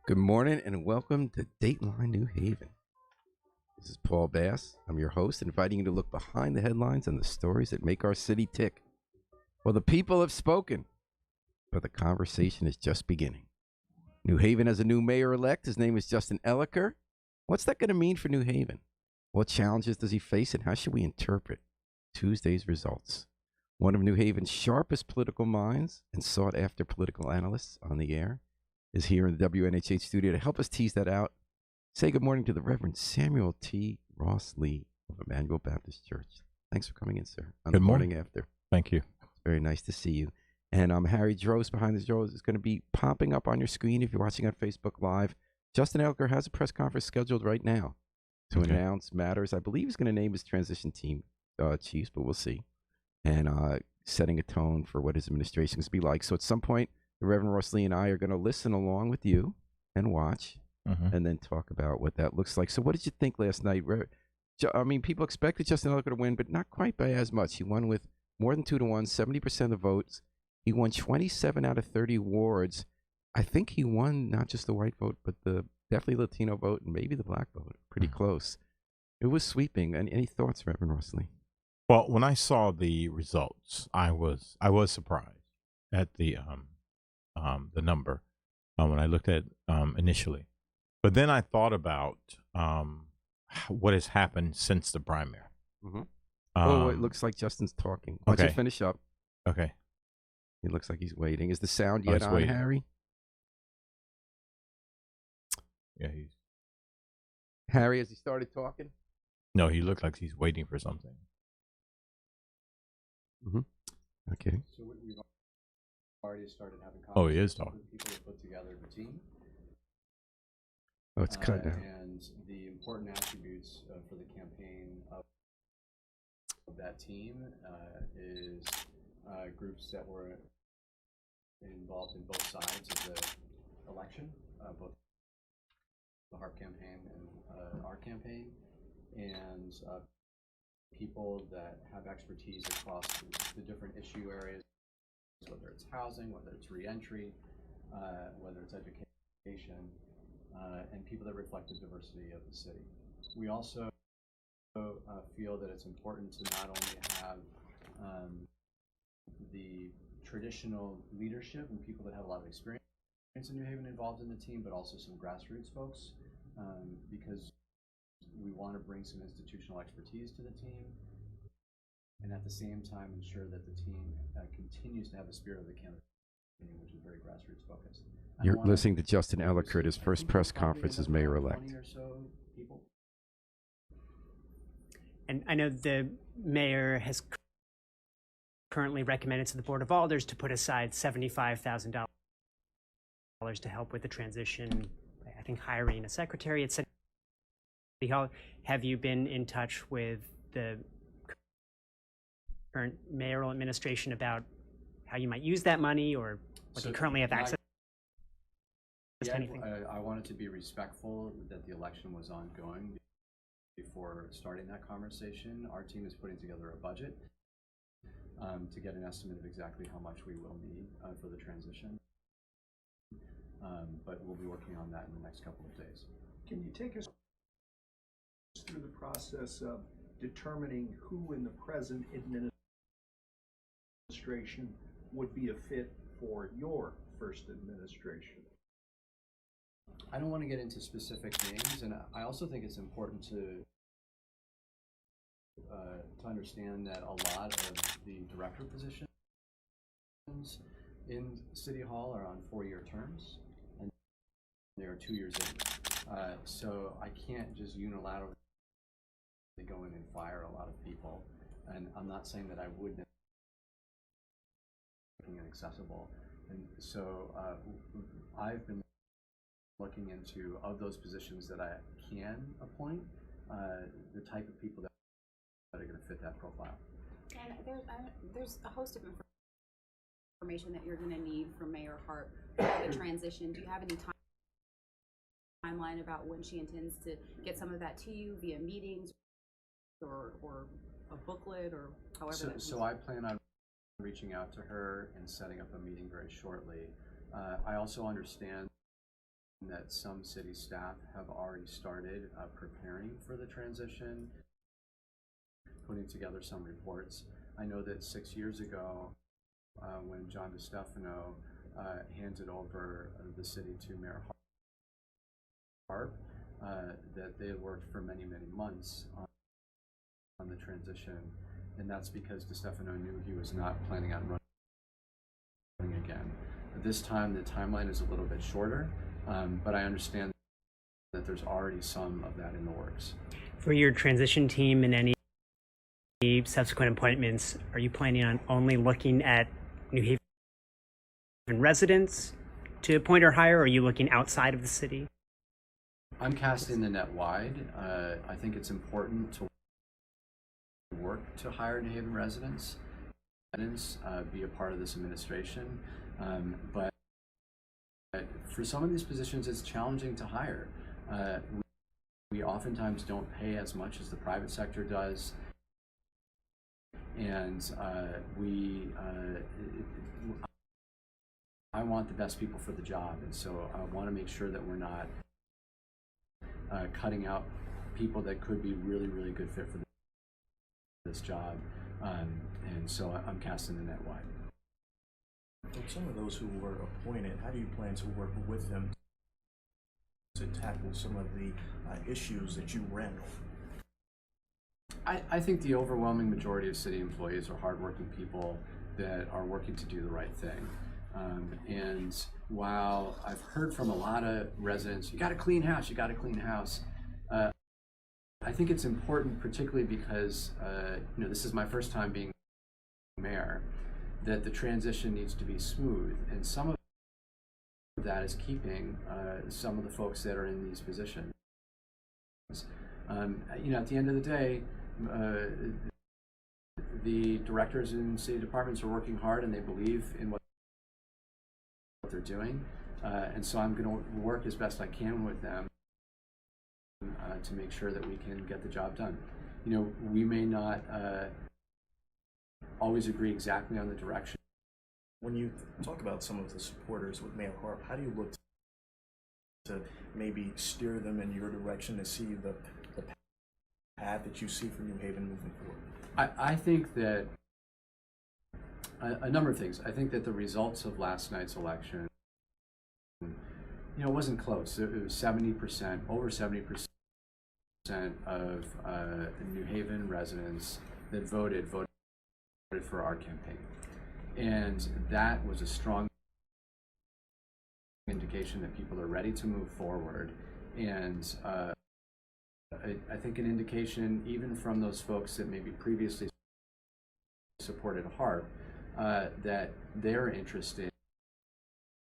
Good morning and welcome to Dateline New Haven. This is Paul Bass. I'm your host, inviting you to look behind the headlines and the stories that make our city tick. Well, the people have spoken, but the conversation is just beginning. New Haven has a new mayor-elect. His name is Justin Elicker. What's that going to mean for New Haven? What challenges does he face, and how should we interpret Tuesday's results? One of New Haven's sharpest political minds and sought-after political analysts on the air is here in the WNHH studio to help us tease that out. Say good morning to the Reverend Samuel T. Ross Lee of Emmanuel Baptist Church. Thanks for coming in, sir. On Good the morning. morning after. Thank you. It's very nice to see you. And Harry Droz behind the Droz is going to be popping up on your screen if you're watching on Facebook Live. Justin Elicker has a press conference scheduled right now to announce matters. I believe he's going to name his transition team chiefs, but we'll see. And setting a tone for what his administration is going to be like. So at some point, the Reverend Ross Lee and I are going to listen along with you and watch and then talk about what that looks like. So what did you think last night? I mean, people expected Justin Elicker to win, but not quite by as much. He won with more than 2-1, 70% of the votes. He won 27 out of 30 wards. I think he won not just the white vote, but the definitely Latino vote and maybe the black vote. Pretty close. It was sweeping. And any thoughts, Reverend Ross Lee? Well, when I saw the results, I was surprised at the number when I looked at initially, but then I thought about what has happened since the primary. It looks like Justin's talking. Why don't you finish up? Okay. It looks like he's waiting. Is the sound yet on, waiting. Harry? Yeah, Harry, has he started talking? No, he looked like he's waiting for something. Okay. So we've already started having conversations. Oh, he is talking. With people to put together the team. Oh, it's cut now. And the important attributes for the campaign of that team is groups that were involved in both sides of the election, both the HARP campaign and our campaign, and people that have expertise across the different issue areas, whether it's housing, whether it's reentry, whether it's education, and people that reflect the diversity of the city. We also feel that it's important to not only have the traditional leadership and people that have a lot of experience in New Haven involved in the team, but also some grassroots folks, because we want to bring some institutional expertise to the team, and at the same time ensure that the team continues to have the spirit of the campaign, which is very grassroots focused. You're listening to Justin Elicker at his first press conference as mayor-elect. 20 or so people. And I know the mayor has currently recommended to the Board of Alders to put aside $75,000 to help with the transition. I think hiring a secretary at City Hall. Have you been in touch with the current mayoral administration about how you might use that money, or what you currently have access to anything? I wanted to be respectful that the election was ongoing before starting that conversation. Our team is putting together a budget to get an estimate of exactly how much we will need for the transition. But we'll be working on that in the next couple of days. Can you take us through the process of determining who in the present administration would be a fit for your first administration? I don't want to get into specific names, and I also think it's important to understand that a lot of the director positions in City Hall are on 4-year terms, and they are 2 years in. So I can't just unilaterally go in and fire a lot of people, and I'm not saying that I wouldn't be inaccessible. And so I've been looking into, of those positions that I can appoint, the type of people that are going to fit that profile. And there's a host of information that you're going to need from Mayor Hart for the transition. Do you have any timeline about when she intends to get some of that to you via meetings or a booklet, or however? So I plan on reaching out to her and setting up a meeting very shortly. I also understand that some city staff have already started preparing for the transition, putting together some reports. I know that 6 years ago, when John DeStefano handed over the city to Mayor Harp, that they had worked for many, many months on the transition, and that's because DeStefano knew he was not planning on running again. This time, the timeline is a little bit shorter, but I understand that there's already some of that in the works. For your transition team and any subsequent appointments, are you planning on only looking at New Haven residents to appoint or hire, or are you looking outside of the city? I'm casting the net wide. I think it's important to work to hire New Haven residents, be a part of this administration, but for some of these positions, it's challenging to hire. We oftentimes don't pay as much as the private sector does, and I want the best people for the job, and so I want to make sure that we're not cutting out people that could be really, really good fit for this job, and so I'm casting the net wide. With some of those who were appointed, how do you plan to work with them to tackle some of the issues that you ran over? I think the overwhelming majority of city employees are hardworking people that are working to do the right thing. And while I've heard from a lot of residents, you got to clean house, you got to clean house. I think it's important, particularly because this is my first time being mayor, that the transition needs to be smooth, and some of that is keeping some of the folks that are in these positions. At the end of the day, the directors in city departments are working hard and they believe in what they're doing, and so I'm going to work as best I can with them to make sure that we can get the job done. We may not always agree exactly on the direction. When you talk about some of the supporters with Mayor Harp, how do you look to maybe steer them in your direction to see the path that you see for New Haven moving forward? I think that a number of things. I think that the results of last night's election, it wasn't close. It was 70%, over 70% of New Haven residents that voted for our campaign. And that was a strong indication that people are ready to move forward. And I think an indication, even from those folks that maybe previously supported Harp, that they're interested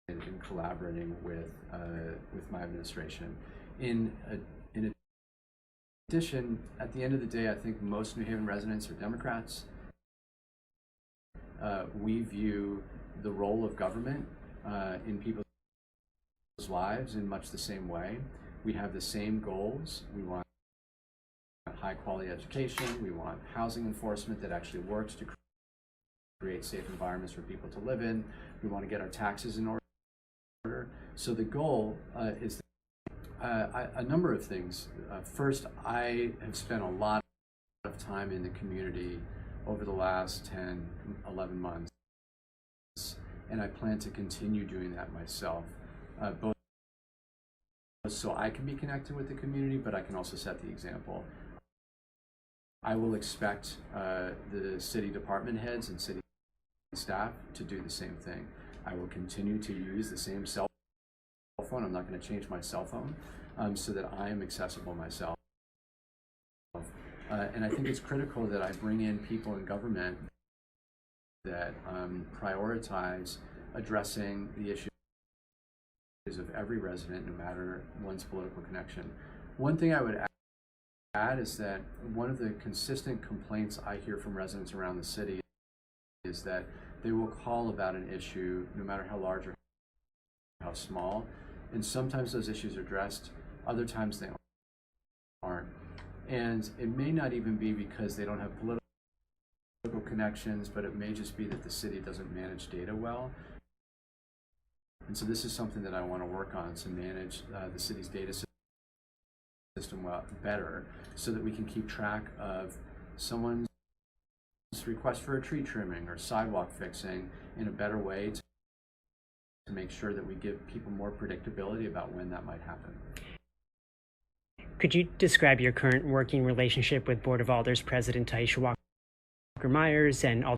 in collaborating with my administration. In addition, at the end of the day, I think most New Haven residents are Democrats. We view the role of government in people's lives in much the same way. We have the same goals. We want high quality education. We want housing enforcement that actually works to create safe environments for people to live in. We want to get our taxes in order. So the goal is a number of things. First, I have spent a lot of time in the community over the last 10, 11 months, and I plan to continue doing that myself, both so I can be connected with the community, but I can also set the example. I will expect the city department heads and city staff to do the same thing. I will continue to use the same cell phone. I'm not going to change my cell phone so that I am accessible myself. And I think it's critical that I bring in people in government that prioritize addressing the issues of every resident, no matter one's political connection. One thing I would add is that one of the consistent complaints I hear from residents around the city is that they will call about an issue, no matter how large or how small, and sometimes those issues are addressed, other times they aren't. And it may not even be because they don't have political connections, but it may just be that the city doesn't manage data well. And so this is something that I want to work on to manage the city's data system better, so that we can keep track of someone's request for a tree trimming or sidewalk fixing in a better way to make sure that we give people more predictability about when that might happen. Could you describe your current working relationship with Board of Alders President Taisha Walker-Myers and all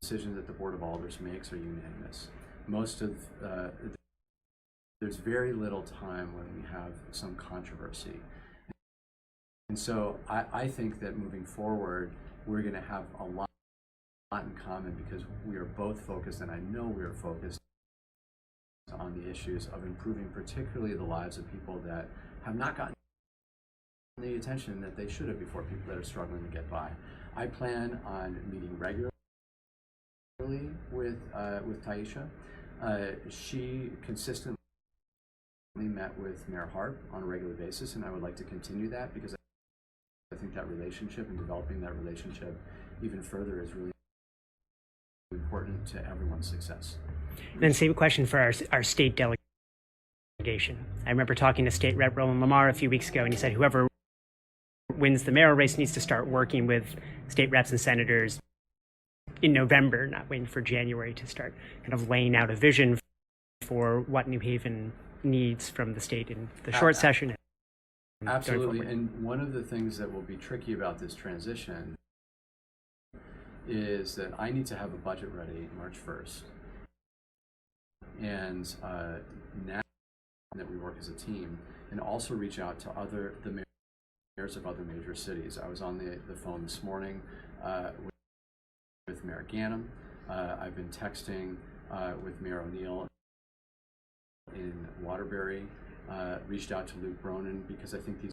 decisions that the Board of Alders makes are unanimous. There's very little time when we have some controversy. And so I think that moving forward, we're going to have a lot in common, because we are both focused, and I know we are focused on the issues of improving particularly the lives of people that have not gotten the attention that they should have before, people that are struggling to get by. I plan on meeting regularly with Taisha. She consistently met with Mayor Harp on a regular basis, and I would like to continue that, because I think that relationship and developing that relationship even further is really important to everyone's success. And then same question for our state delegation. I remember talking to State Rep Roland Lamar a few weeks ago, and he said whoever wins the mayoral race needs to start working with state reps and senators in November, not waiting for January, to start kind of laying out a vision for what New Haven needs from the state in the short session. Absolutely. And one of the things that will be tricky about this transition is that I need to have a budget ready March 1st. And now that we work as a team, and also reach out to the mayors of other major cities. I was on the phone this morning with Mayor Ganem. I've been texting with Mayor O'Neill in Waterbury. Reached out to Luke Bronin, because I think these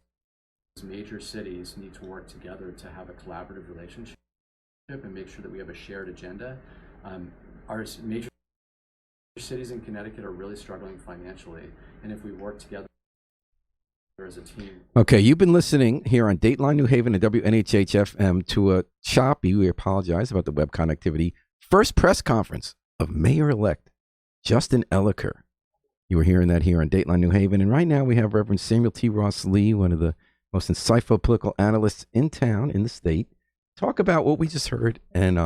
major cities need to work together to have a collaborative relationship and make sure that we have a shared agenda. Our major cities in Connecticut are really struggling financially, and if we work together as a team. Okay, you've been listening here on Dateline New Haven and WNHH-FM to a choppy, we apologize about the web connectivity, first press conference of Mayor-elect Justin Elicker. You were hearing that here on Dateline New Haven, and right now we have Reverend Samuel T. Ross Lee, one of the most insightful political analysts in town, in the state, talk about what we just heard and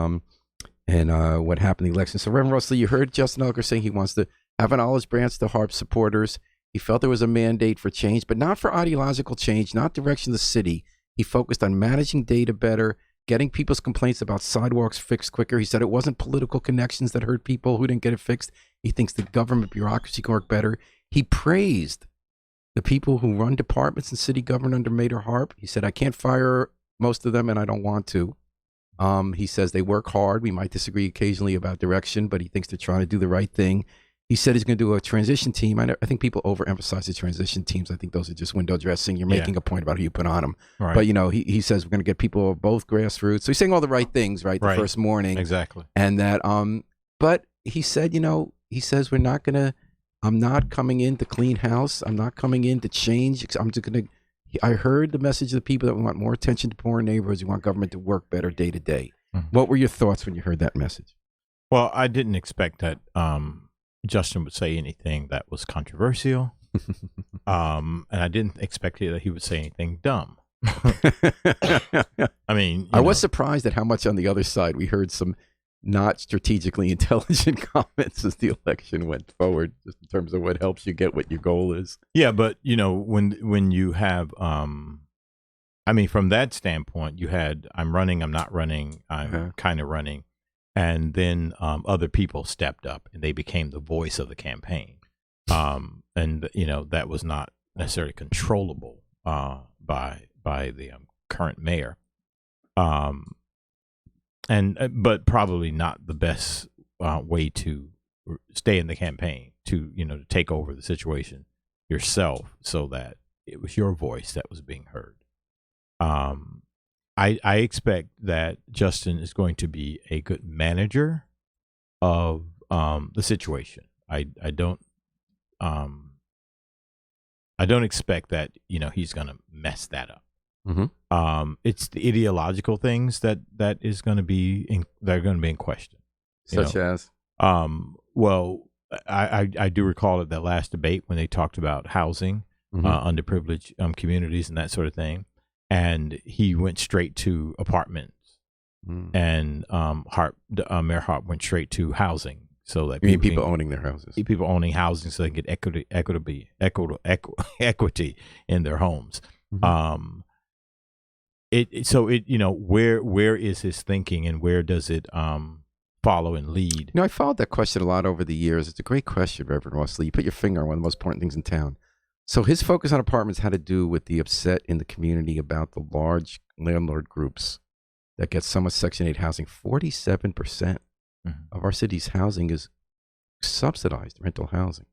what happened in the election. So, Reverend Ross Lee, you heard Justin Elicker saying he wants to have an olive branch to Harp supporters. He felt there was a mandate for change, but not for ideological change, not direction of the city. He focused on managing data better, getting people's complaints about sidewalks fixed quicker. He said it wasn't political connections that hurt people who didn't get it fixed. He thinks the government bureaucracy can work better. He praised the people who run departments in city government under Mayor Harp. He said, I can't fire most of them, and I don't want to. He says they work hard. We might disagree occasionally about direction, but he thinks they're trying to do the right thing. He said he's going to do a transition team. I think people overemphasize the transition teams. I think those are just window dressing. You're making a point about who you put on them. Right. But, he says we're going to get people of both grassroots. So he's saying all the right things, right, the first morning. Exactly. And that, but he said, he says I'm not coming in to clean house. I'm not coming in to change. I'm just going to, I heard the message of the people that we want more attention to poor neighborhoods. We want government to work better day to day. What were your thoughts when you heard that message? Well, I didn't expect that Justin would say anything that was controversial. And I didn't expect that he would say anything dumb. I mean, I was surprised at how much on the other side we heard some not strategically intelligent comments as the election went forward, just in terms of what helps you get what your goal is. Yeah, but when you have, I mean, from that standpoint, you had I'm running, I'm not running, I'm kind of running, and then other people stepped up and they became the voice of the campaign, and that was not necessarily controllable by the current mayor. But probably not the best way to stay in the campaign, to take over the situation yourself, so that it was your voice that was being heard. I expect that Justin is going to be a good manager of the situation. I don't expect that he's going to mess that up. Mm-hmm. It's the ideological things that is going to be in question. Such as? Well, I do recall at that last debate when they talked about housing, underprivileged communities and that sort of thing, and he went straight to apartments, and Mayor Hart went straight to housing, so that people owning their houses, people owning housing, so they can get equity in their homes. Where is his thinking, and where does it follow and lead? I followed that question a lot over the years. It's a great question, Reverend Wesley. You put your finger on one of the most important things in town. So his focus on apartments had to do with the upset in the community about the large landlord groups that get so much Section 8 housing. 47% of our city's housing is subsidized rental housing.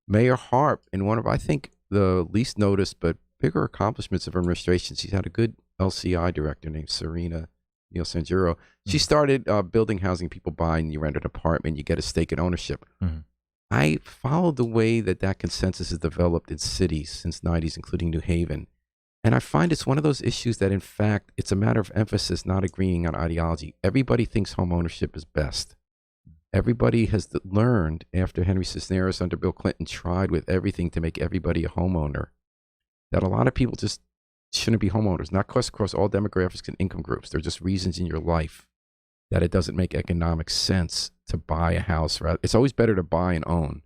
Mayor Harp, in one of, I think, the least noticed but bigger accomplishments of her administration, she's had a good LCI director named Serena Neil Sanjuro. She started building housing. People buy and you rent an apartment, you get a stake in ownership. I followed the way that consensus has developed in cities since 90s, including New Haven. And I find it's one of those issues that, in fact, it's a matter of emphasis, not agreeing on ideology. Everybody thinks home ownership is best. Everybody has learned after Henry Cisneros under Bill Clinton tried with everything to make everybody a homeowner, that a lot of people just shouldn't be homeowners, not across all demographics and income groups. There are just reasons in your life that it doesn't make economic sense to buy a house. It's always better to buy and own.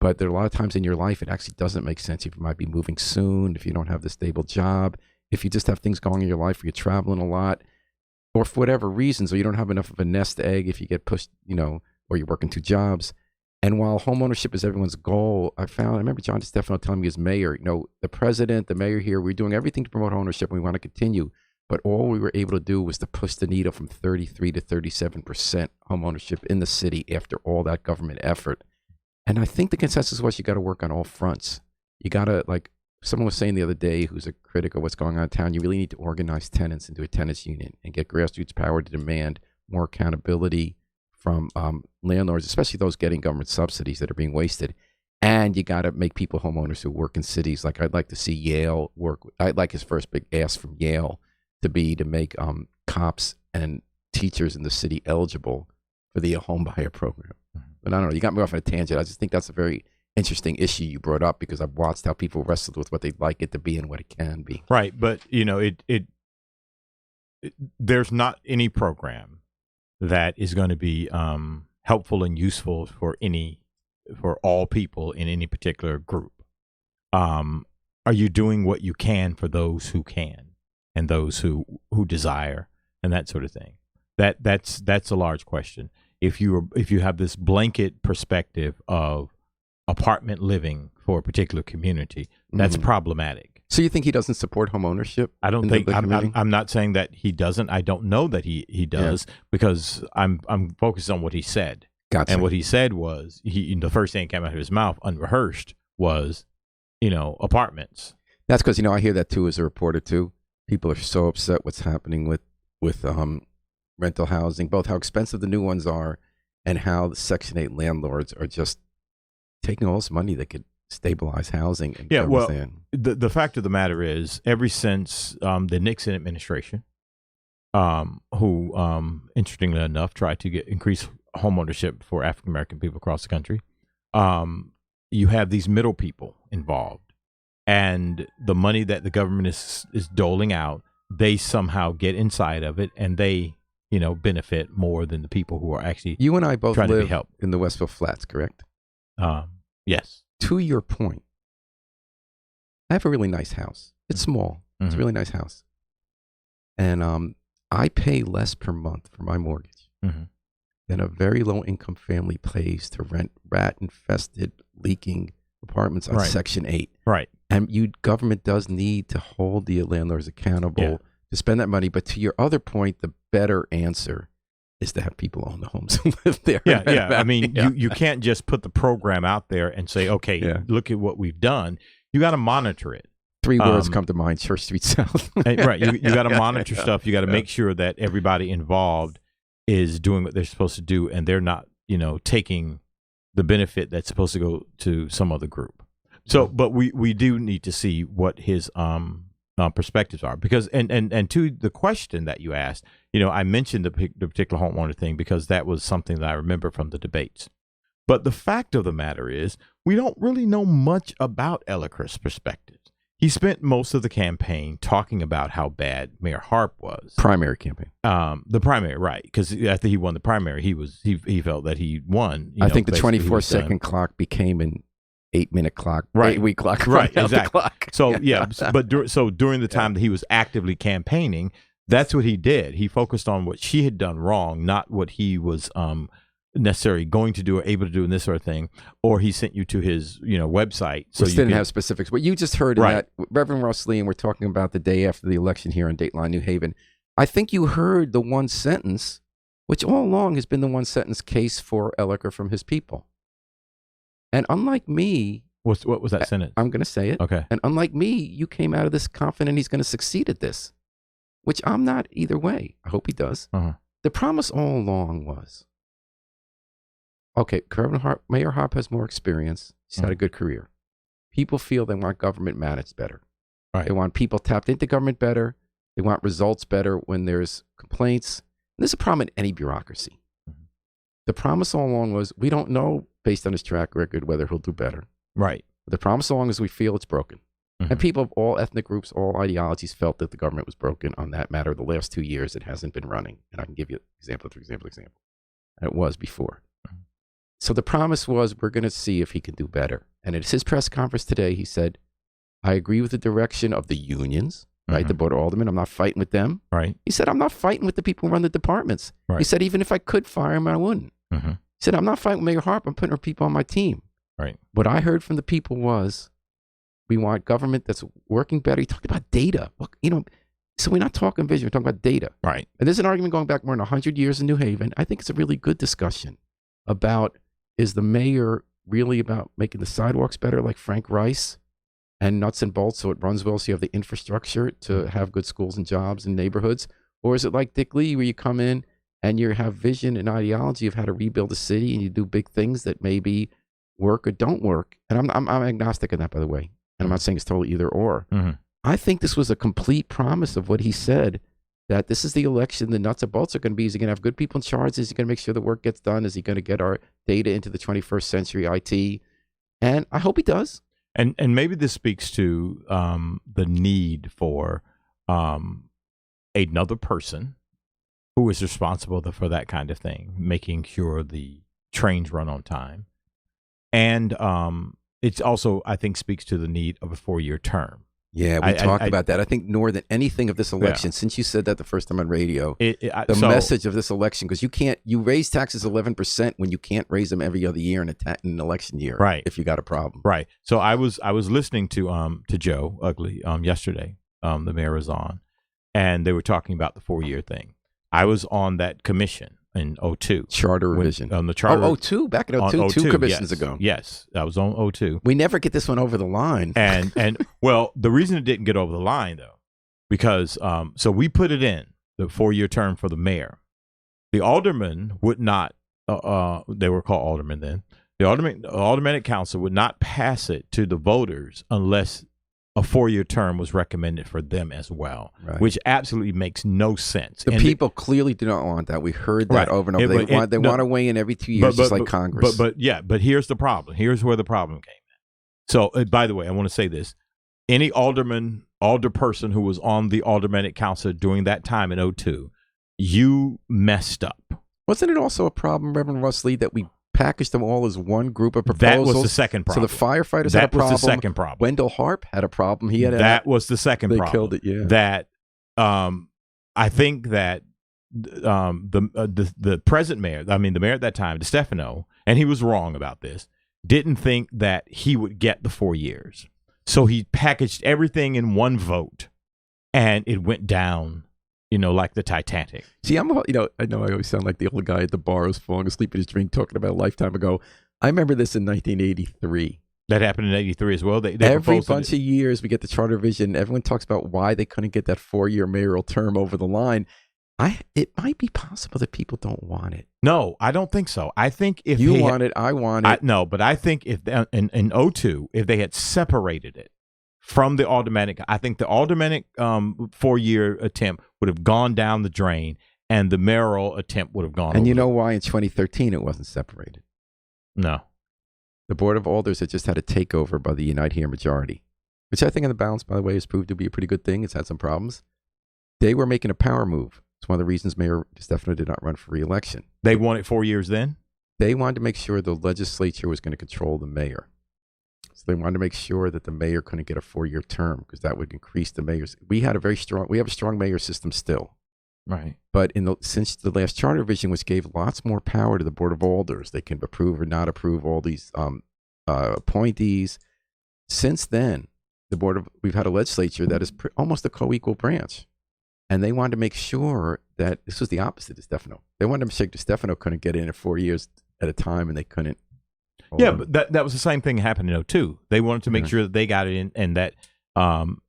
But there are a lot of times in your life it actually doesn't make sense. If you might be moving soon, if you don't have the stable job, if you just have things going in your life where you're traveling a lot, or for whatever reasons, or you don't have enough of a nest egg if you get pushed, or you're working 2 jobs. And while homeownership is everyone's goal, I remember John DeStefano telling me as mayor, the president, the mayor here, we're doing everything to promote ownership and we want to continue. But all we were able to do was to push the needle from 33 to 37% homeownership in the city after all that government effort. And I think the consensus was you got to work on all fronts. You got to, like someone was saying the other day who's a critic of what's going on in town, you really need to organize tenants into a tenants union and get grassroots power to demand more accountability from landlords, especially those getting government subsidies that are being wasted. And you got to make people homeowners who work in cities. Like I'd like to see Yale work. I'd like his first big ask from Yale to make cops and teachers in the city eligible for the home buyer program. But I don't know, you got me off on a tangent. I just think that's a very interesting issue you brought up because I've watched how people wrestled with what they'd like it to be and what it can be. Right, but there's not any program that is going to be helpful and useful for all people in any particular group. Are you doing what you can for those who can and those who desire and that sort of thing? That's a large question. If you have this blanket perspective of apartment living for a particular community, that's problematic. So you think he doesn't support home ownership? I don't think I'm not saying that he doesn't. I don't know that he does because I'm focused on what he said. Gotcha. And what he said was the first thing that came out of his mouth unrehearsed was, apartments. That's because I hear that too as a reporter too. People are so upset what's happening with rental housing, both how expensive the new ones are and how the Section 8 landlords are just taking all this money that could stabilize housing. And the fact of the matter is, ever since the Nixon administration, who interestingly enough tried to increase homeownership for African American people across the country, you have these middle people involved, and the money that the government is doling out, they somehow get inside of it, and they benefit more than the people who are actually you and I both trying live to be helped. In the Westville Flats, correct? Yes. To your point, I have a really nice house. It's small. It's a really nice house. And I pay less per month for my mortgage than a very low-income family pays to rent rat-infested, leaking apartments on Section 8. Right. And government does need to hold the landlords accountable to spend that money. But to your other point, the better answer is to have people own the homes and live there. Yeah. I mean, you can't just put the program out there and say, okay, look at what we've done. You got to monitor it. 3 words come to mind: Church Street South. Right. You got to monitor stuff. You got to make sure that everybody involved is doing what they're supposed to do, and they're not, taking the benefit that's supposed to go to some other group. So, but we do need to see what his perspectives are, because and to the question that you asked, I mentioned the particular homeowner thing because that was something that I remember from the debates. But the fact of the matter is, we don't really know much about Elicker's perspectives. He spent most of the campaign talking about how bad Mayor Harp was. Primary campaign. The primary, right? Because after he won the primary, he felt that he won. I think the 24-second clock became an 8-minute clock, right? 8-week clock, right? Exactly. The clock. So but during the time Yeah. that he was actively campaigning, that's what he did. He focused on what she had done wrong, not what he was necessarily going to do or able to do in this sort of thing. Or he sent you to his website. So Which didn't have specifics. What you just heard in Right. that, Reverend Ross Lee, and we're talking about the day after the election here in Dateline, New Haven. I think you heard the one sentence, which all along has been the one sentence case for Elicker from his people. And unlike me, what was that sentence? I'm going to say it. Okay. And unlike me, you came out of this confident he's going to succeed at this, which I'm not either way. I hope he does. Uh-huh. The promise all along was, okay, Mayor Harp has more experience. He's had a good career. People feel they want government managed better. Right. They want people tapped into government better. They want results better when there's complaints. And there's a problem in any bureaucracy. Mhm. The promise all along was, we don't know, based on his track record, whether he'll do better. Right. But the promise all along is we feel it's broken. Mhm. And people of all ethnic groups, all ideologies felt that the government was broken on that matter. The last 2 years, it hasn't been running. And I can give you example after example. And it was before. Mhm. So the promise was, we're going to see if he can do better. And at his press conference today, he said, I agree with the direction of the unions, right? Mhm. The Board of Aldermen. I'm not fighting with them. Right. He said, I'm not fighting with the people who run the departments. Right. He said, even if I could fire him, I wouldn't. Mm-hmm. He said, I'm not fighting with Mayor Harp. I'm putting her people on my team. Right. What I heard from the people was, we want government that's working better. He talked about data. Look, so we're not talking vision. We're talking about data. Right. And there's an argument going back more than 100 years in New Haven. I think it's a really good discussion about, is the mayor really about making the sidewalks better like Frank Rice and nuts and bolts so it runs well so you have the infrastructure to have good schools and jobs and neighborhoods? Or is it like Dick Lee where you come in and you have vision and ideology of how to rebuild a city and you do big things that maybe work or don't work? And I'm agnostic on that, by the way. And I'm not saying it's totally either or. Mm-hmm. I think this was a complete promise of what he said, that this is the election. The nuts and bolts are going to be, is he going to have good people in charge? Is he going to make sure the work gets done? Is he going to get our data into the 21st century IT? And I hope he does. And maybe this speaks to the need for another person who is responsible for that kind of thing, making sure the trains run on time. And it's also, I think, speaks to the need of a 4-year term. Yeah, we talked about that. I think more than anything of this election, Yeah. since you said that the first time on radio, the so- message of this election, because you raise taxes 11% when you can't raise them every other year in an election year, Right. if you got a problem. Right. So I was listening to Joe Ugly yesterday. The mayor was on, and they were talking about the 4-year thing. I was on that commission in 2002. Charter revision. On the charter. Oh, 02? Back in 02, 2 commissions yes, ago. Yes, I was on 2002. We never get this one over the line. And well, the reason it didn't get over the line though, because so we put it in the 4-year term for the mayor. The aldermen would not. They were called aldermen then. The aldermanic council would not pass it to the voters unless a 4-year term was recommended for them as well, Right. which absolutely makes no sense. The And people clearly do not want that. We heard that Right. over and over. They want to weigh in every 2 years, just like Congress. But here's the problem. Here's where the problem came in. So, by the way, I want to say this. Any alderperson who was on the aldermanic council during that time in 2002, you messed up. Wasn't it also a problem, Reverend Russ Lee, that we packaged them all as one group of That proposals? was the second problem. So the firefighters had a That problem. was the second problem. Wendell Harp had a problem. He had That was the second they problem. killed it, yeah. That I think that the present mayor, I mean the mayor at that time, DeStefano, and he was wrong about this, didn't think that he would get the 4 years. So he packaged everything in one vote, and it went down, like the Titanic. See, I know I always sound like the old guy at the bar who's falling asleep in his drink talking about a lifetime ago. I remember this in 1983. That happened in 83 as well. They Every proposed bunch of years we get the charter vision. Everyone talks about why they couldn't get that 4-year mayoral term over the line. It might be possible that people don't want it. No, I don't think so. I think if You want it, I want it. No, but I think if in 2002, if they had separated it from the aldermanic, I think the aldermanic 4-year attempt would have gone down the drain, and the mayoral attempt would have gone. And over you know why in 2013 it wasn't separated? No. The Board of Alders had just had a takeover by the Unite Here majority, which I think on the balance, by the way, has proved to be a pretty good thing. It's had some problems. They were making a power move. It's one of the reasons Mayor DeStefano did not run for re-election. They won it 4 years then? They wanted to make sure the legislature was going to control the mayor. So they wanted to make sure that the mayor couldn't get a 4-year term because that would increase the mayor's. We have a strong mayor system still. Right. But since the last charter revision, which gave lots more power to the Board of Alders, they can approve or not approve all these appointees. Since then, we've had a legislature that is almost a co-equal branch. And they wanted to make sure that this was the opposite of DeStefano. They wanted to make sure DeStefano couldn't get in at 4 years at a time, and they couldn't. Yeah, but that was the same thing happened in 2002. They wanted to make sure that they got it in, and that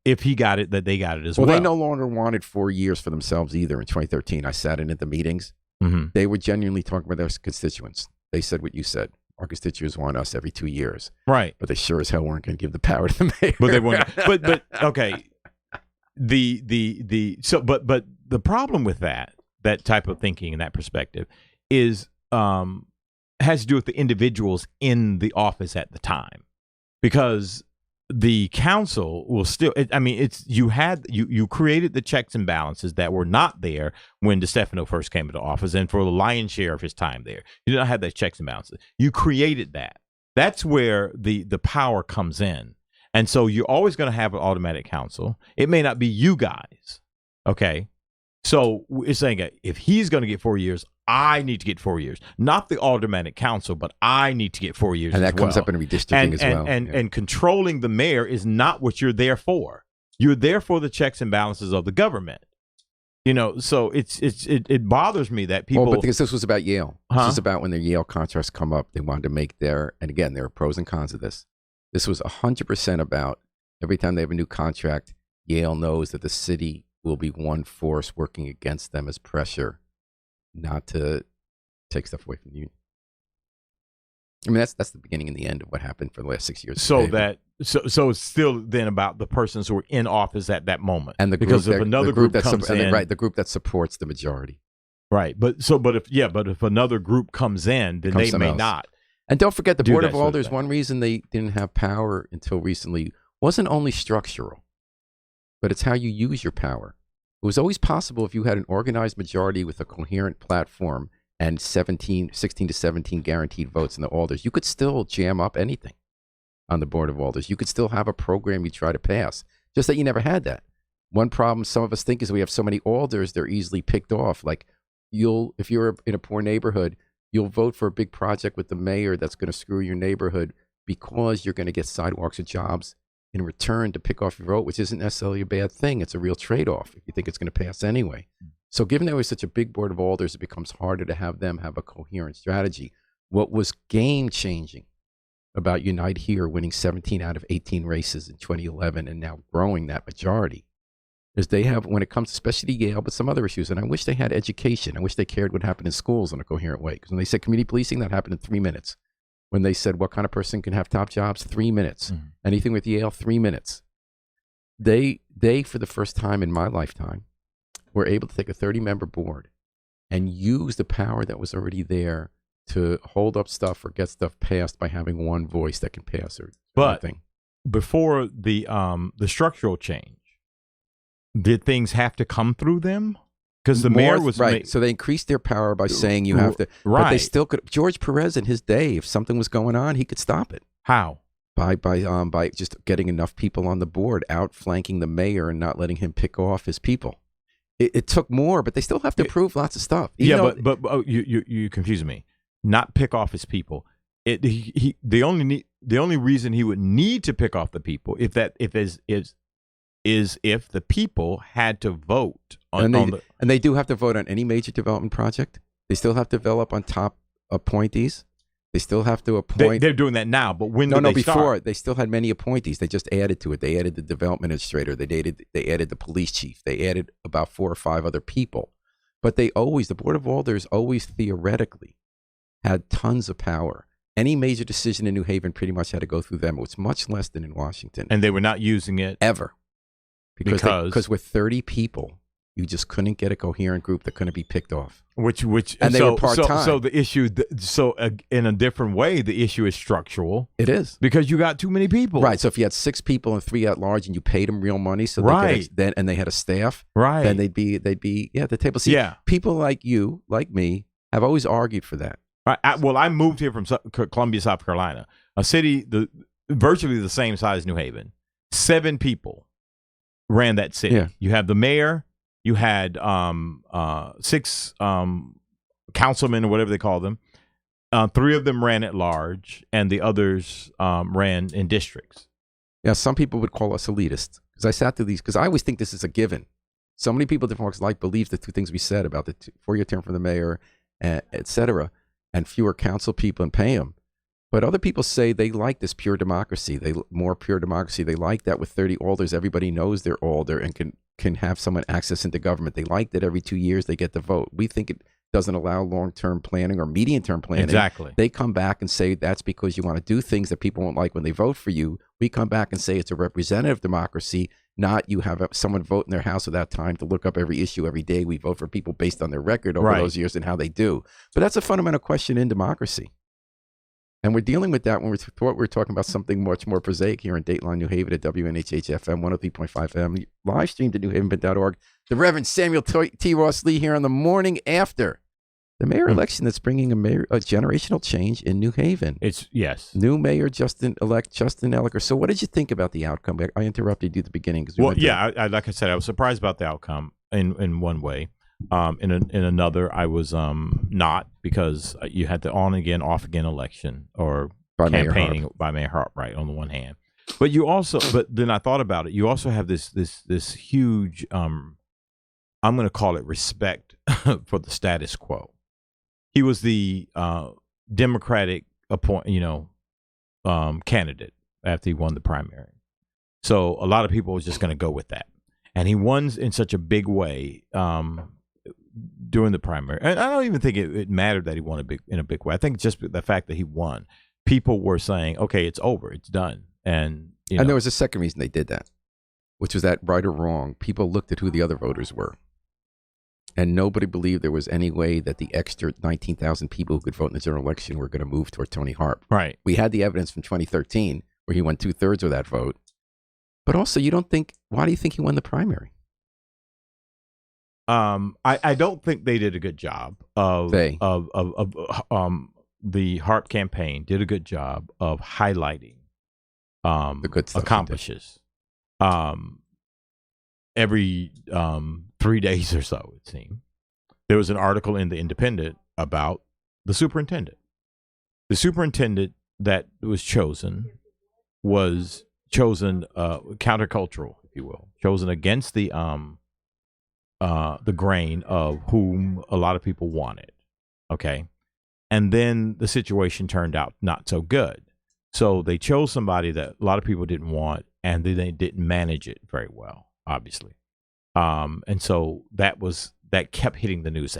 if he got it, that they got it as well. Well, they no longer wanted 4 years for themselves either. In 2013, I sat in at the meetings. Mm-hmm. They were genuinely talking about their constituents. They said what you said. Our constituents want us every 2 years. Right. But they sure as hell weren't going to give the power to the mayor. But they weren't. but okay. But the problem with that type of thinking and that perspective is has to do with the individuals in the office at the time, because the council will still. You created the checks and balances that were not there when DeStefano first came into office, and for the lion's share of his time there, you did not have those checks and balances. You created that. That's where the power comes in. And so you're always going to have an automatic council. It may not be you guys, okay? So it's saying if he's going to get 4 years, I need to get 4 years. Not the automatic council, but I need to get 4 years and as that comes well. up in redistricting as well. And controlling the mayor is not what you're there for. You're there for the checks and balances of the government. So it bothers me that people. Well, but because this was about Yale. Huh? This is about when the Yale contracts come up. They wanted to make and again, there are pros and cons of this. This was 100% about every time they have a new contract, Yale knows that the city will be one force working against them as pressure not to take stuff away from the union. I mean, that's the beginning and the end of what happened for the last 6 years. So it's still then about the persons who are in office at that moment, and the because if another group comes in, right, the group that supports the majority, right. But if another group comes in, then they may not. And don't forget, the Board of Alders, one reason they didn't have power until recently wasn't only structural, but it's how you use your power. It was always possible if you had an organized majority with a coherent platform and 16 to 17 guaranteed votes in the Alders, you could still jam up anything on the Board of Alders. You could still have a program you try to pass, just that you never had that. One problem some of us think is we have so many Alders, they're easily picked off. Like if you're in a poor neighborhood, you'll vote for a big project with the mayor that's going to screw your neighborhood because you're going to get sidewalks or jobs in return to pick off your vote, which isn't necessarily a bad thing. It's a real trade-off if you think it's going to pass anyway. So given that we're such a big Board of Alders, it becomes harder to have them have a coherent strategy. What was game-changing about Unite Here winning 17 out of 18 races in 2011 and now growing that majority is they have, when it comes especially to Yale, but some other issues, and I wish they had education. I wish they cared what happened in schools in a coherent way. Because when they said community policing, that happened in 3 minutes. When they said what kind of person can have top jobs, 3 minutes. Mm-hmm. Anything with Yale, 3 minutes. They, for the first time in my lifetime, were able to take a 30-member board and use the power that was already there to hold up stuff or get stuff passed by having one voice that can pass or anything. Before the structural change, did things have to come through them? Because the mayor was right. So they increased their power by saying you have to. Right. But they still could. George Perez in his day, if something was going on, he could stop it. How? By just getting enough people on the board, outflanking the mayor and not letting him pick off his people. It took more, but they still have to approve lots of stuff. But you confuse me. Not pick off his people. The only reason he would need to pick off the people if the people had to vote on and they do have to vote on any major development project. They still have to develop on top appointees. They still have to appoint. They're doing that now, but when before start? They still had many appointees. They just added to it. They added the development administrator. They added the police chief. They added about 4 or 5 other people. But the Board of Alders always theoretically had tons of power. Any major decision in New Haven pretty much had to go through them. It was much less than in Washington. And they were not using it ever. Because with 30 people, You just couldn't get a coherent group that couldn't be picked off. And they were part-time. So the issue, in a different way, the issue is structural. It is. Because you got too many people. Right. So if you had 6 people and 3 at large and you paid them real money, so and they had a staff, then they'd be at the table. See, people like you, like me, have always argued for that. Right. I moved here from Columbia, South Carolina, a city virtually the same size as New Haven. 7 people ran that city. Yeah. You have the mayor. You had 6 councilmen or whatever they call them. 3 of them ran at large, and the others ran in districts. Yeah, some people would call us elitist because I sat through these because I always think this is a given. So many people, different walks of life, believe the 2 things we said about the 4-year term for the mayor, et cetera, and fewer council people and pay them. But other people say they like this pure democracy. More pure democracy. They like that with 30 alders, everybody knows they're alder and can have someone access into government. They like that every 2 years they get to vote. We think it doesn't allow long-term planning or medium-term planning. Exactly. They come back and say that's because you want to do things that people won't like when they vote for you. We come back and say it's a representative democracy, not you have someone vote in their house without time to look up every issue every day. We vote for people based on their record over those years and how they do. But that's a fundamental question in democracy. And we're dealing with that when we thought we were talking about something much more prosaic here in Dateline, New Haven at WNHH-FM 103.5 FM, live streamed at newhavenbend.org. The Reverend Samuel T. Ross Lee here on the morning after the mayor election that's bringing a generational change in New Haven. New mayor Justin-elect Justin Elicker. So what did you think about the outcome? I interrupted you at the beginning. Like I said, I was surprised about the outcome in one way. In another, I was not, because you had the on again, off again election or campaigning by Mayor Harp, right, on the one hand. But you also, but then I thought about it. You also have this huge, I'm going to call it respect for the status quo. He was the Democratic candidate after he won the primary. So a lot of people was just going to go with that. And he won in such a big way during the primary. And I don't even think it mattered that he won in a big way. I think just the fact that he won, people were saying, okay, it's over, it's done. And there was a second reason they did that, which was that, right or wrong, people looked at who the other voters were. And nobody believed there was any way that the extra 19,000 people who could vote in the general election were going to move toward Tony Harp. Right. We had the evidence from 2013 where he won 2/3 of that vote. But also, why do you think he won the primary? I don't think they did a good job the Harp campaign did a good job of highlighting the good stuff accomplishes every 3 days or so, it seemed. There was an article in the Independent about the superintendent. The superintendent that was chosen countercultural, if you will, chosen against the grain of whom a lot of people wanted. Okay. And then the situation turned out not so good. So they chose somebody that a lot of people didn't want, and then they didn't manage it very well, obviously. And so that kept hitting the news.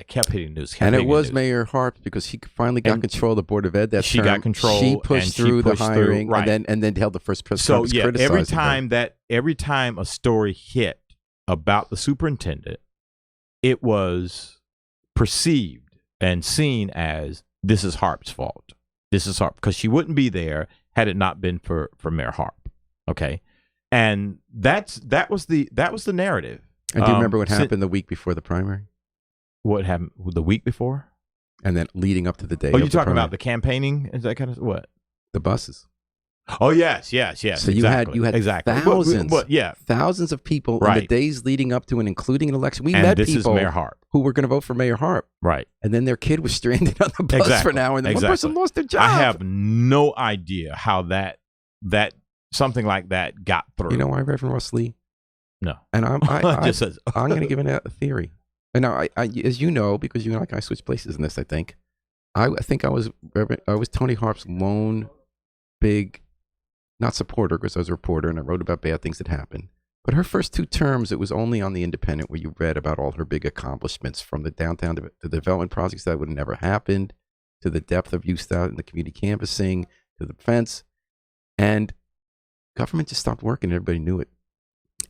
And it was Mayor Harp, because he finally got control of the Board of Ed that she term. got control. She pushed through the hiring, right. and then held the first press so conference. So yeah, every time a story hit about the superintendent, it was perceived and seen as, this is Harp's fault. This is Harp, because she wouldn't be there had it not been for Mayor Harp. Okay, and that was the narrative. And do you remember what happened the week before the primary? What happened the week before? And then leading up to the day. Oh, you're talking about the campaigning? Is that kind of what? The buses. Oh, yes. So you had exactly. thousands, yeah, thousands of people in the days leading up to and including an election. We and met this people is Mayor Harp, who were going to vote for Mayor Harp, right? And then their kid was stranded on the bus for an hour, and then one person lost their job. I have no idea how that something like that got through. You know why, Reverend Ross Lee? No. And I'm going to give a theory. And now, I as you know, because you and I switched places in this, I think I was Tony Harp's lone big, not supporter, because I was a reporter and I wrote about bad things that happened. But her first 2 terms, it was only on the Independent where you read about all her big accomplishments, from the downtown to the development projects that would have never happened, to the depth of use out in the community canvassing, to the fence. And government just stopped working and everybody knew it.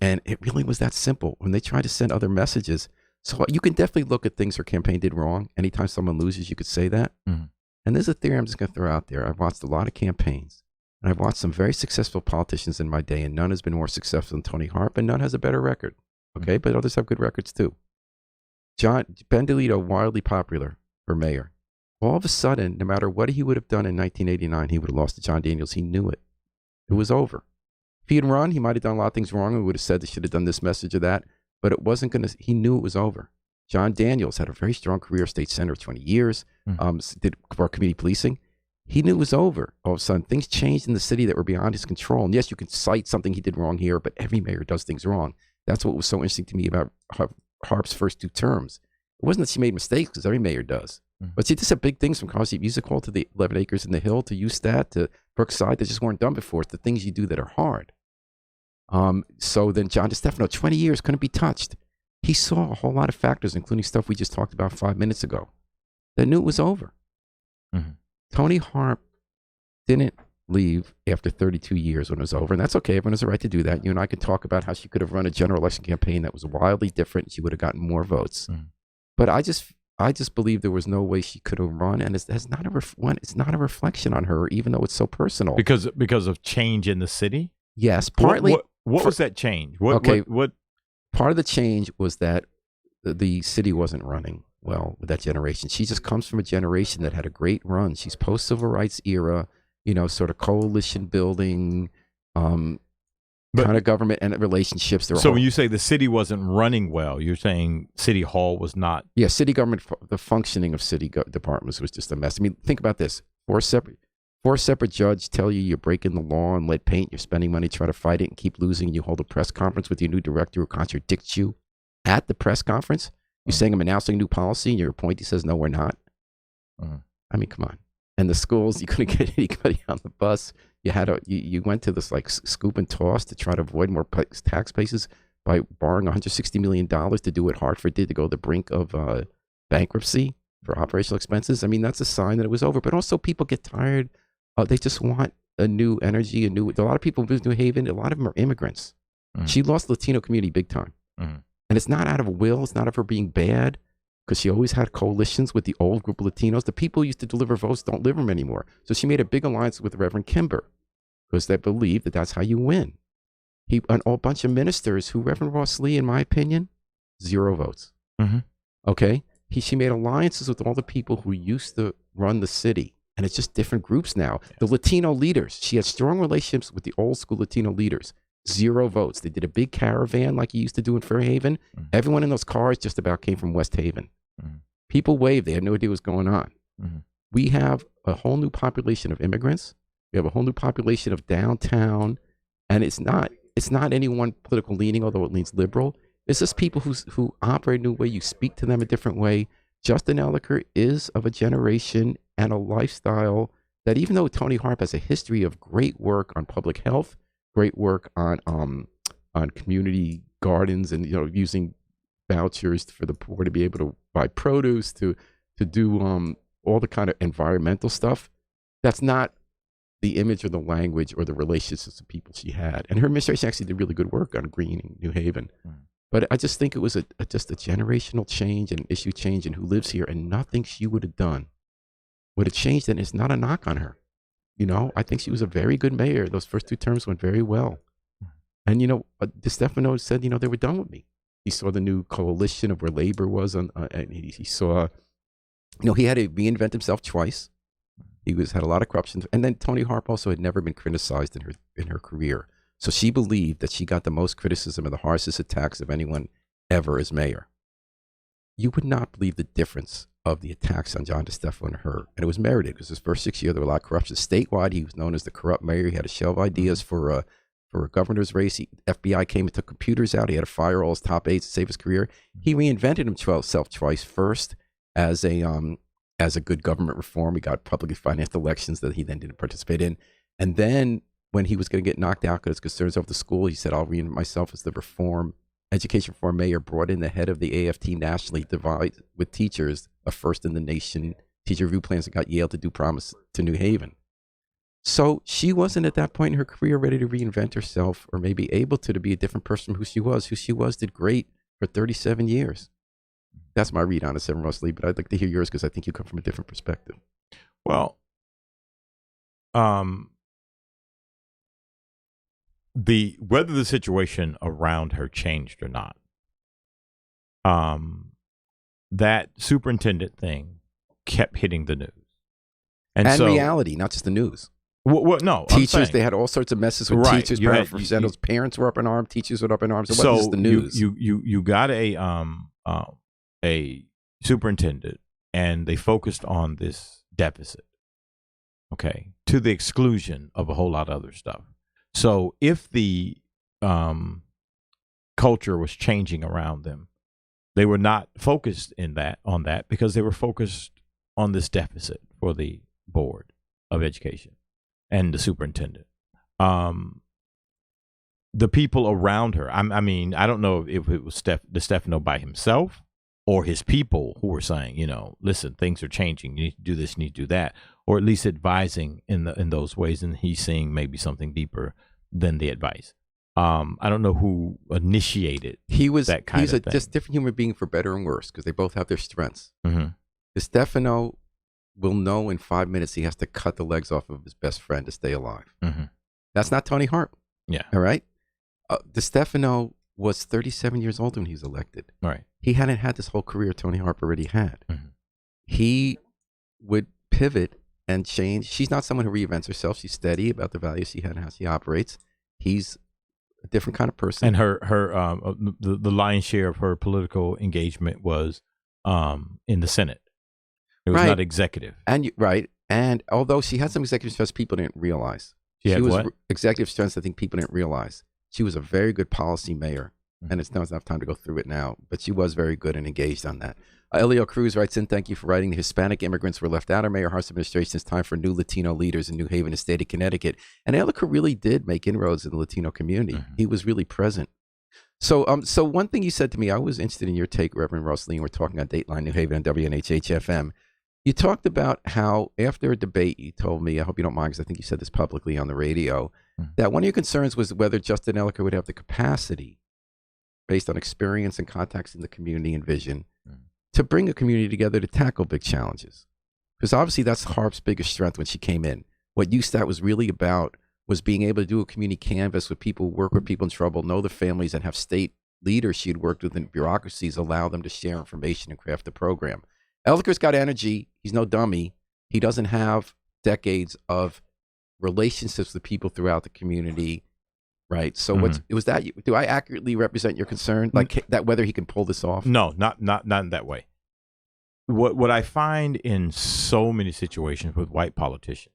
And it really was that simple. When they tried to send other messages, So you can definitely look at things her campaign did wrong. Anytime someone loses, you could say that. Mhm. And there's a theory I'm just going to throw out there. I've watched a lot of campaigns, and I've watched some very successful politicians in my day, and none has been more successful than Tony Harp, and none has a better record. Okay, but others have good records too. Ben DeLito, wildly popular for mayor. All of a sudden, no matter what he would have done in 1989, he would have lost to John Daniels. He knew it. It was over. If he had run, he might have done a lot of things wrong. And would have said they should have done this message or that, but it wasn't going to. He knew it was over. John Daniels had a very strong career, state senator, 20 years, did for community policing. He knew it was over. All of a sudden, things changed in the city that were beyond his control. And yes, you can cite something he did wrong here, but every mayor does things wrong. That's what was so interesting to me about Harp's first 2 terms. It wasn't that she made mistakes, because every mayor does. But she did some big things, from Causey Music Hall to the 11 acres in the Hill to Ustat to Brookside, that just weren't done before. It's the things you do that are hard. So then John DeStefano, 20 years, couldn't be touched. He saw a whole lot of factors, including stuff we just talked about 5 minutes ago, that knew it was over. Tony Harp didn't leave after 32 years when it was over, and that's okay. Everyone has a right to do that. You and I could talk about how she could have run a general election campaign that was wildly different. She would have gotten more votes. But I just believe there was no way she could have run, and it's not a reflection on her, even though it's so personal. Because of change in the city? Yes, partly. What was that change? What part of the change was that the city wasn't running well with that generation. She just comes from a generation that had a great run. She's post-civil rights era, sort of coalition building, kind of government and relationships. So when you say the city wasn't running well, you're saying City Hall was not? Yeah, city government, the functioning of city departments was just a mess. I mean, think about this. Four separate judges tell you you're breaking the law and lead paint. You're spending money trying to fight it and keep losing. You hold a press conference with your new director who contradicts you at the press conference. You're saying I'm announcing new policy, and your appointee says, no, we're not. I mean, come on. And the schools, you couldn't get anybody on the bus. You went to this like scoop and toss to try to avoid more tax bases by borrowing $160 million to do what Hartford did, to go to the brink of bankruptcy for operational expenses. I mean, that's a sign that it was over. But also, people get tired. They just want a new energy, a lot of people move to New Haven. A lot of them are immigrants. She lost the Latino community big time. And it's not out of a will. It's not of her being bad, because she always had coalitions with the old group of Latinos. The people who used to deliver votes don't live them anymore. So she made a big alliance with Reverend Kimber, because they believe that that's how you win. A whole bunch of ministers who, Reverend Ross Lee, in my opinion, 0 votes. Okay? She made alliances with all the people who used to run the city. And it's just different groups now. The Latino leaders, she had strong relationships with the old school Latino leaders. 0 votes. They did a big caravan like you used to do in Fairhaven. Everyone in those cars just about came from West Haven. People waved. They had no idea what was going on. We have a whole new population of immigrants. We have a whole new population of downtown. And it's not any one political leaning, although it leans liberal. It's just people who operate a new way. You speak to them a different way. Justin Elicker is of a generation and a lifestyle that, even though Tony Harp has a history of great work on public health, great work on community gardens, and using vouchers for the poor to be able to buy produce, to do all the kind of environmental stuff, that's not the image or the language or the relationships of people she had. And her administration actually did really good work on greening New Haven. But I just think it was just a generational change and an issue change in who lives here, and nothing she would have done would have changed. And it's not a knock on her. I think she was a very good mayor. Those first 2 terms went very well. And, DeStefano said, they were done with me. He saw the new coalition of where labor was, and he saw, he had to reinvent himself twice. He had a lot of corruption. And then Tony Harp also had never been criticized in her career. So she believed that she got the most criticism and the harshest attacks of anyone ever as mayor. You would not believe the difference of the attacks on John DeStefano and her. And it was merited, because his first 6 years, there were a lot of corruption. Statewide, he was known as the corrupt mayor. He had a shelve ideas for a governor's race. FBI came and took computers out. He had to fire all his top aides to save his career. He reinvented himself twice. First, as a good government reform. He got publicly financed elections that he then didn't participate in. And then when he was going to get knocked out because of concerns over the school, he said, I'll reinvent myself as the education reform mayor, brought in the head of the AFT nationally, divided with teachers, a first in the nation teacher review plans, that got Yale to do promise to New Haven. So she wasn't at that point in her career ready to reinvent herself, or maybe able to be a different person from who she was. Who she was did great for 37 years. That's my read on it, Seven Russ Lee, but I'd like to hear yours because I think you come from a different perspective. Well, whether the situation around her changed or not, that superintendent thing kept hitting the news, And so reality, not just the news. no, I'm Teachers, saying, they had all sorts of messes with Right, teachers, you had- representatives, parents were up in arms, teachers were up in arms. It so wasn't just the news. you got a superintendent, and they focused on this deficit, okay, to the exclusion of a whole lot of other stuff. So if the culture was changing around them, they were not focused on that because they were focused on this deficit for the board of education and the superintendent. The people around her, I mean, I don't know if it was DeStefano by himself or his people who were saying, listen, things are changing. You need to do this, you need to do that, or at least advising in those ways. And he's seeing maybe something deeper than the advice. I don't know who initiated that kind he's of a thing. just different human being for better and worse because they both have their strengths. Mm-hmm. DeStefano will know in 5 minutes he has to cut the legs off of his best friend to stay alive. Mm-hmm. That's not Tony Hart. Yeah. All right. DeStefano was 37 years old when he was elected. Right. He hadn't had this whole career Tony Hart already had. Mm-hmm. He would pivot and change. She's not someone who reinvents herself. She's steady about the values she had and how she operates. He's a different kind of person. And the lion's share of her political engagement was in the Senate. It was not executive. And And although she had some executive strengths people didn't realize. She had was what? Executive strengths I think people didn't realize. She was a very good policy mayor. And it's not enough time to go through it now, but she was very good and engaged on that. Elio Cruz writes in, thank you for writing. The Hispanic immigrants were left out of Mayor Hart's administration. It's time for new Latino leaders in New Haven, the state of Connecticut. And Elicker really did make inroads in the Latino community. Mm-hmm. He was really present. So one thing you said to me, I was interested in your take, Reverend Russ Lee, and we're talking on Dateline New Haven and WNHH-FM. You talked about how after a debate, you told me, I hope you don't mind because I think you said this publicly on the radio, that one of your concerns was whether Justin Elicker would have the capacity, based on experience and contacts in the community and vision, to bring a community together to tackle big challenges. Because obviously that's Harp's biggest strength when she came in. What USTAT was really about was being able to do a community canvas with people who work with people in trouble, know the families, and have state leaders she had worked with in bureaucracies allow them to share information and craft the program. Elicker's got energy. He's no dummy. He doesn't have decades of relationships with people throughout the community. Right. So was that? Do I accurately represent your concern, like that whether he can pull this off? No, not in that way. What I find in so many situations with white politicians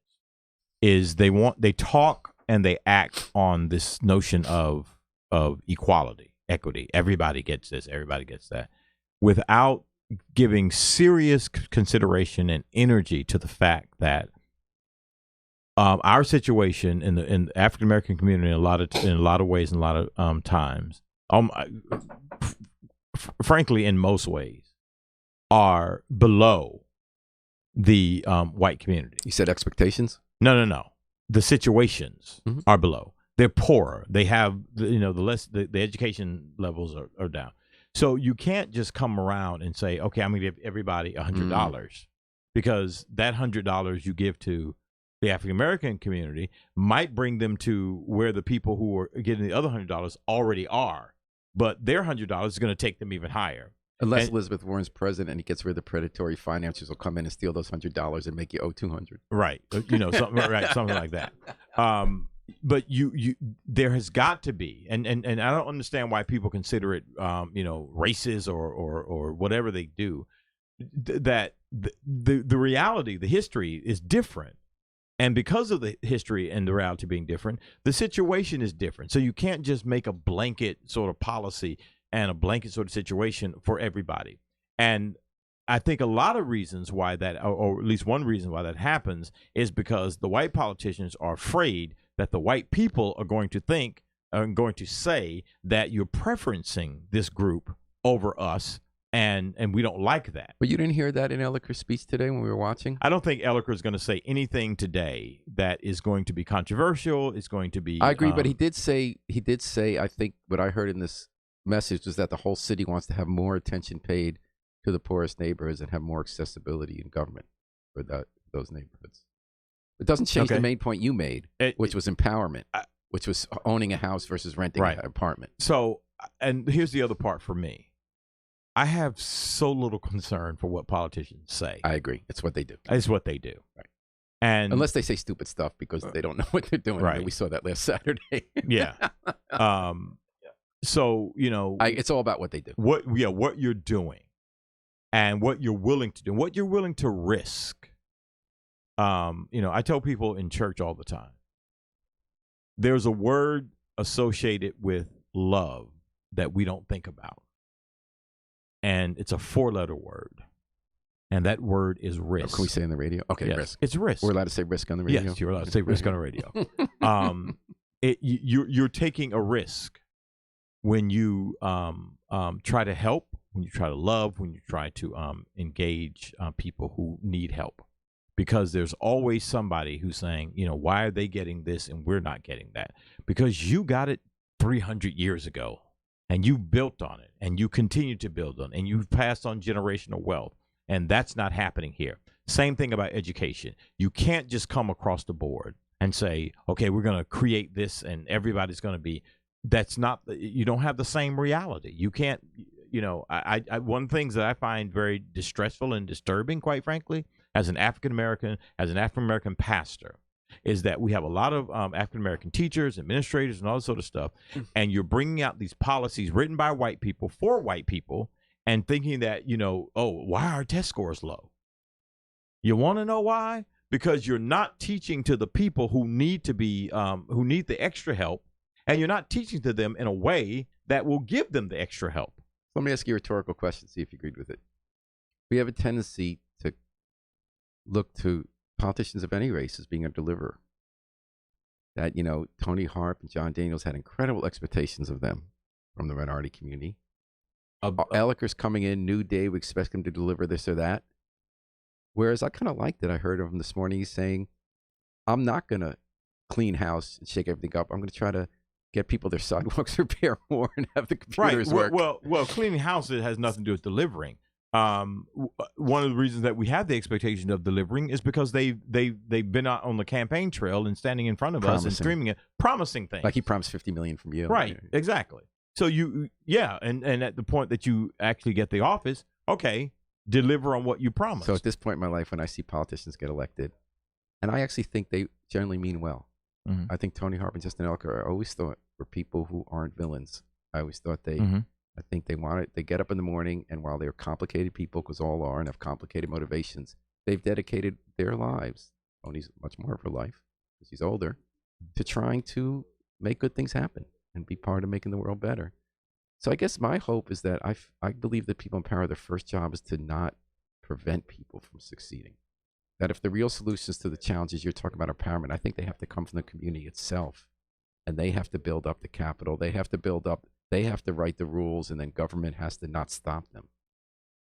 is they talk and they act on this notion of equality, equity. Everybody gets this, everybody gets that, without giving serious consideration and energy to the fact that our situation in the African American community in a lot of ways, in a lot of times, frankly, in most ways, are below the white community. You said expectations? No. The situations are below. They're poorer. They have the education levels are down. So you can't just come around and say, okay, I'm going to give everybody $100 because that $100 you give to the African American community might bring them to where the people who are getting the other $100 already are, but their $100 is going to take them even higher. Unless Elizabeth Warren's president and he gets rid of the predatory financiers will come in and steal those $100 and make you owe $200. Right, something like that. But there has got to be, and I don't understand why people consider it, racist or whatever they do. That the reality, the history is different. And because of the history and the reality being different, the situation is different. So you can't just make a blanket sort of policy and a blanket sort of situation for everybody. And I think a lot of reasons why that, or at least one reason why that happens, is because the white politicians are afraid that the white people are going to say that you're preferencing this group over us. And we don't like that. But you didn't hear that in Elicker's speech today when we were watching? I don't think Elicker is going to say anything today that is going to be controversial. It's going to be. I agree, but he did say. I think what I heard in this message was that the whole city wants to have more attention paid to the poorest neighborhoods and have more accessibility in government for those neighborhoods. It doesn't change the Okay. main point you made, which was empowerment, which was owning a house versus renting Right. an apartment. So, and here's the other part for me. I have so little concern for what politicians say. I agree. It's what they do. It's what they do. Right. And Unless they say stupid stuff because they don't know what they're doing. Right. We saw that last Saturday. yeah. So, It's all about what they do. what you're doing and what you're willing to do, what you're willing to risk. I tell people in church all the time, there's a word associated with love that we don't think about. And it's a 4-letter word. And that word is risk. Can we say on the radio? Okay, Yes, risk. It's risk. We're allowed to say risk on the radio? Yes, you're allowed to say risk on the radio. You're taking a risk when you try to help, when you try to love, when you try to engage people who need help. Because there's always somebody who's saying, why are they getting this and we're not getting that? Because you got it 300 years ago and you built on it and you continue to build on it and you've passed on generational wealth. And that's not happening here. Same thing about education. You can't just come across the board and say, okay, we're going to create this and everybody's going to be. That's not, you don't have the same reality. You can't, one of the things that I find very distressful and disturbing, quite frankly, as an African-American pastor, is that we have a lot of African-American teachers, administrators, and all this sort of stuff. And you're bringing out these policies written by white people for white people and thinking that, why are our test scores low? You want to know why? Because you're not teaching to the people who need to be, who need the extra help, and you're not teaching to them in a way that will give them the extra help. Let me ask you a rhetorical question, see if you agreed with it. We have a tendency to look to politicians of any race as being a deliverer. That, Tony Harp and John Daniels had incredible expectations of them from the minority community. Elicker's coming in, new day, we expect him to deliver this or that. Whereas I kind of liked it. I heard of him this morning. He's saying, I'm not going to clean house and shake everything up. I'm going to try to get people their sidewalks repaired more and have the computers work. Well, cleaning houses has nothing to do with delivering. One of the reasons that we have the expectation of delivering is because they've been out on the campaign trail and standing in front of us and screaming it, promising things. Like he promised $50 million from you. Right, exactly. So and at the point that you actually get the office, okay, deliver on what you promised. So at this point in my life, when I see politicians get elected, and I actually think they generally mean well. Mm-hmm. I think Tony Harp and Justin Elicker, I always thought were people who aren't villains. I always thought they get up in the morning, and while they're complicated people, because all are and have complicated motivations, they've dedicated their lives, Tony's much more of her life, because he's older, to trying to make good things happen and be part of making the world better. So I guess my hope is that I believe that people in power, their first job is to not prevent people from succeeding. That if the real solutions to the challenges you're talking about empowerment, I think they have to come from the community itself. And they have to build up the capital. They have to write the rules, and then government has to not stop them.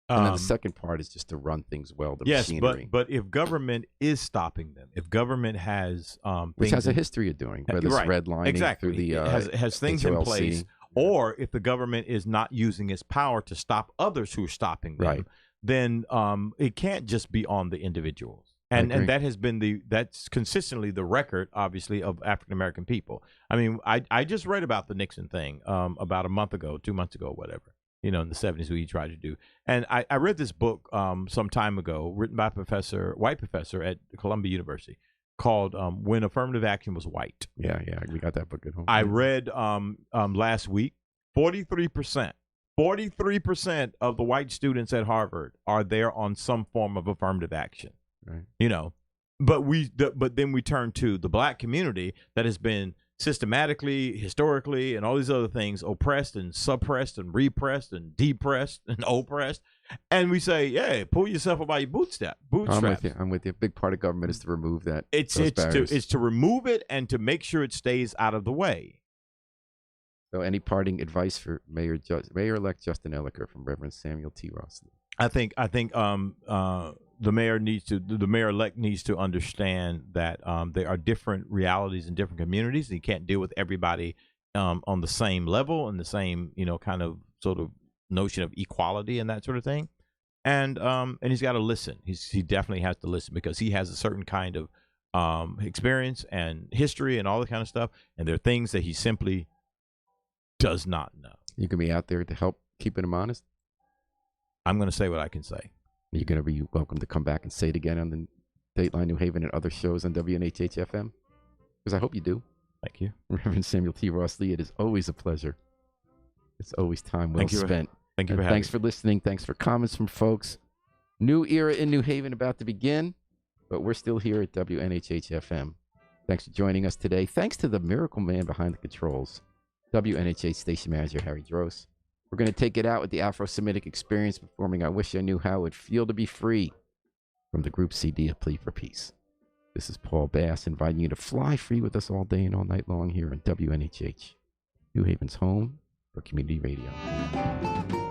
And then the second part is just to run things well, the machinery. But if government is stopping them, if government has which has a history of doing, whether it's redlining through the has things HOLC. in place, or if the government is not using its power to stop others who are stopping them, then it can't just be on the individuals. And that has been that's consistently the record, obviously, of African American people. I mean, I just read about the Nixon thing about a month ago, 2 months ago, whatever. In the 70s, what he tried to do. And I read this book some time ago, written by a white professor at Columbia University, called When Affirmative Action Was White. Yeah, we got that book at home. I read last week, 43% of the white students at Harvard are there on some form of affirmative action. Right. But then we turn to the black community that has been systematically, historically, and all these other things oppressed and suppressed and repressed and depressed and oppressed, and we say, "Yeah, pull yourself up by your bootstraps." I'm with you. A big part of government is to remove that. It's to remove it and to make sure it stays out of the way. So, any parting advice for Mayor-elect Justin Elicker from Reverend Samuel T. Rossley? I think the mayor-elect needs to understand that there are different realities in different communities. He can't deal with everybody on the same level and the same, kind of sort of notion of equality and that sort of thing. and he's got to listen. He definitely has to listen because he has a certain kind of experience and history and all that kind of stuff. And there are things that he simply does not know. You can be out there to help keeping him honest. I'm going to say what I can say. You're going to be welcome to come back and say it again on the Dateline New Haven and other shows on WNHH FM. Because I hope you do. Thank you. Reverend Samuel T. Ross Lee, it is always a pleasure. It's always time well spent. Thank you for And having thanks for listening. Thanks for comments from folks. New era in New Haven about to begin, but we're still here at WNHH FM. Thanks for joining us today. Thanks to the miracle man behind the controls, WNHH station manager Harry Dross. We're going to take it out with the Afro-Semitic Experience performing I Wish I Knew How It Would Feel to Be Free from the group CD, A Plea for Peace. This is Paul Bass inviting you to fly free with us all day and all night long here on WNHH, New Haven's home for community radio.